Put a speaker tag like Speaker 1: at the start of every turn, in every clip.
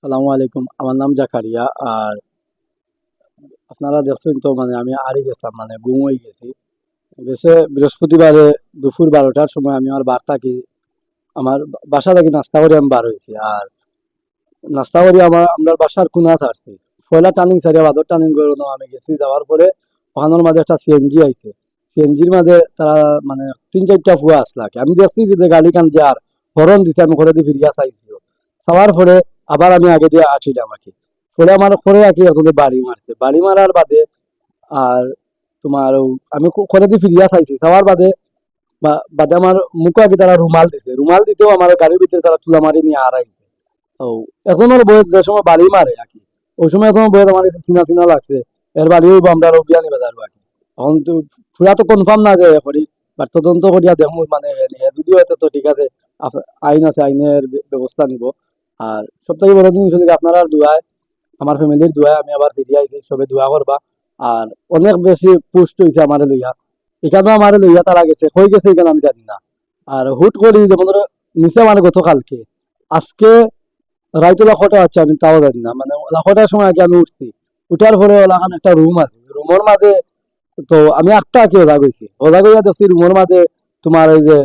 Speaker 1: সালামু আলাইকুম। আমার নাম জাকারিয়া। আর আপনারা দেখছেন তো, মানে আমি আড়ি গেছিলাম, মানে গুম হয়ে গেছি। গেছে বৃহস্পতিবারে দুপুর 12টার সময় আমি আমার আমার বাসা থেকে নাস্তা করে আমি বার হয়েছি। আর নাস্তা করি আমরা বাসার কোনা ছাড়ছি, পয়লা টার্নিং সারিয়া বাদর টার্নিং করে আমি গেছি। যাওয়ার পরে ওখানোর মাঝে একটা সিএনজি আইছে। সিএনজির মাঝে তারা মানে 3-4টা ফুয়া আসলা কি আমি দেখছি যে গাড়ি কান যে আর হরন দিছে, আমি ঘরে দিয়ে ফিরিয়া চাইছিও। চাওয়ার পরে আবার আমি আগে দিয়ে আছিলাম আর কি। ফলে আমার পরে আর কি এখন বাড়ি মারছে, বাড়ি মারার বাদে আর তোমার আমি করে দিয়ে ফিরিয়া চাইছি। চাওয়ার বাদে বাদে আমার মুখে আগে তারা রুমাল দিছে, রুমাল দিতেও আমার গাড়ির ভিতরে তারা তুলা মারি নিয়ে আড়াইছে। ও এখন ওর বয়স যে সময় বাড়ি মারে আর কি, ওই সময় এখন বয়স আমার কাছে চিনা চিনা লাগছে। এর বাড়িও আমরা রবিয়ানি বাজার আর কি। এখন তো পুরা তো কনফার্ম না যে করি, বাট তদন্ত করিয়া দেখবো, মানে যদিও এত তো ঠিক আছে, আইন আছে, আইনের ব্যবস্থা নিব। আর সবথেকে বড় জিনিস হচ্ছে আপনারা দোয়ায়, আমার ফ্যামিলির দোয়ায় আমি আবার ফিরে আইছি, সবে দোয়া করবা। আর অনেক বেশি পুষ্ট হয়েছে আমার লইয়া, এখানেও আমার লইয়া তারা গেছে, হয়ে গেছে এখানে আমি জানি না। আর হুট করি যেমন ধরো নিচে মানে গতকালকে, আজকে রাইতে লাখটা আছে আমি তাও জানি না, মানে লাখটার সময় আগে আমি উঠছি। উঠার পরে ওলাখান একটা রুম আছে, রুমের মাঝে তো আমি আটটা আঁকি ওজা গেছি, ওজা গইয়া দেখছি রুমের মাঝে তোমার ওই যে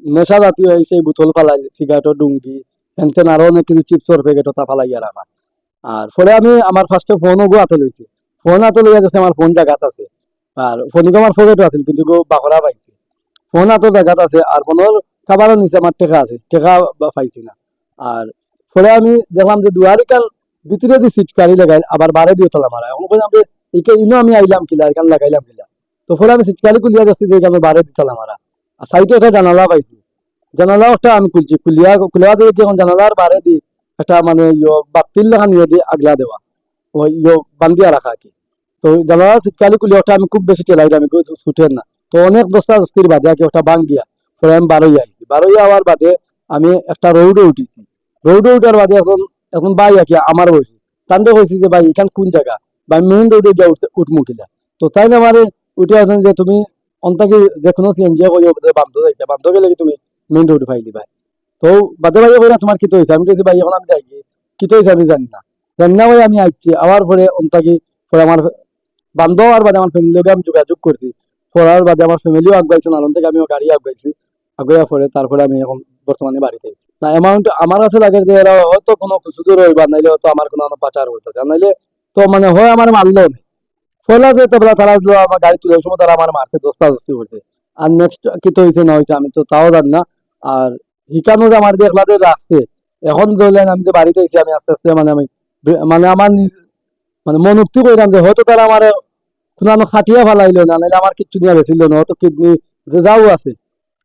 Speaker 1: নেশা জাতীয় সেই বোতল ফালাই, সিগারেটের ডুঙ্গি, ফ্যানতেন আরো অনেক কিছু চিপসের প্যাকেট ওটা ফালাইয়া রাখা। আর পরে আমি আমার ফার্স্টে ফোনও গো হাতে লইছি, ফোন হাতে লইয়া গেছে, আমার ফোন জায়গাত আছে। আর ফোনিকে আমার ফোনেটো আছে কিন্তু গো বাখরা পাইছি, ফোন হাতের জায়গাত আছে। আর ফোনের খাবারও নিচে আমার টেকা আছে, টেকা পাইছি না। আর পরে আমি দেখলাম যে দুয়ারি কাল ভিতরে দিয়ে সিটকারি লাগাই, আবার বারে দিয়ে তালা মারা। এখন বললাম যে একে ইনো আমি আইলাম কিলা, এখান লাগাইলাম কিলা। তো পরে আমি সিটকারি খুলিয়া যাচ্ছি যে আমি বারে দিয়ে তালা মারা। আর সাইডে একটা জানালা পাইছি, জানালাও একটা আমি খুলছি, খুলিয়া দিয়ে কি এখন জানালার বারে দি একটা মানে বাতিল লেখা নিয়ে দিয়ে আগলা দেওয়া, ওই বান্ধিয়া রাখা আর কি। তো জানালা সিটকারি খুলিয়া ওটা আমি খুব বেশি টেলাই, আমি ছুটেন না। তো অনেক দশটা দস্তির বাদে আর কি ওটা ভাঙ্গিয়া পরে আমি বারোই আইছি, বারোই আওয়ার বাদে আমি একটা রৌডে উঠেছি। রৌডে উঠার বাদে এখন এখন ভাই আর কি আমার বসি তান্ডে কইছি যে ভাই এখান কোন জায়গা, বা মেইন রোডে গিয়ে উঠমু কিনা। তো তাই না আমার উঠে আসেন যে তুমি অন্তাকে যে কোনো সিএনজি বান্ধ যাইতে, বান্ধ গেলে কি তুমি মেইন রোড পাইলি ভাই। তো বাদে ভাই কই না তোমার কি হয়েছে, আমি বলছি ভাই এখন আমি যাই কি হয়েছে আমি জানি না, জানি না ভাই। আমি আইছি আবার পরে অন্তাকি পরে আমার বান্ধব আর বাদে আমার ফ্যামিলির লোকে আমি যোগাযোগ করছি। পড়ার বাদে আমার ফ্যামিলিও আগাইছে, নালন থেকে আমিও গাড়ি আগাইছি। আগাইয়া পরে তারপরে আমি এখন বর্তমানে বাড়িতে আছি। না অ্যামাউন্ট আমার কাছে লাগে যে এরা হয়তো কোনো কিছু দূর হইবা, নাইলে হয়তো আমার কোনো পাচার হইতো, নাইলে তো মানে হয় আমার মারলো নেই। ফলা যে তারপরে তারা আমার গাড়ি তুলে সময় তারা আমার মারছে, দোস্তা দোস্তি করছে। আর নেক্সট কি তো হয়েছে না হয়েছে আমি তো তাও জানি না। আর হিকানো যে আমার দেখলা যে রাখছে, এখন ধরলেন আমি যে বাড়িতে আছি, আমি আস্তে আস্তে মানে আমি মানে আমার মানে মন উক্তি করলাম যে হয়তো তারা আমার কোনো আমি খাটিয়া ফেলাইলো না, নাহলে আমার কিচ্ছু নিয়ে গেছিল না, হয়তো কিডনি যাও আছে।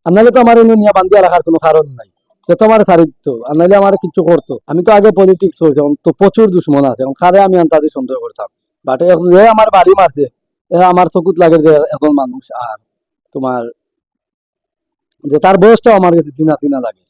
Speaker 1: আর নাহলে তো আমার এনে নিয়ে বান্ধিয়া রাখার কোনো কারণ নাই, সে তো আমার ছাড়ি দিত। আর নাহলে আমার কিচ্ছু করতো। আমি তো আগে পলিটিক্স করছি, এখন তো প্রচুর দুশ্মন আছে, এখন কারে আমি আন্তাজি সন্দেহ করতাম। বাট এখন যে আমার বাড়ি মারছে, এরা আমার চকুত লাগে যে এখন মানুষ। আর তোমার যে তার বয়সটাও আমার কাছে চিনা চিনা লাগে।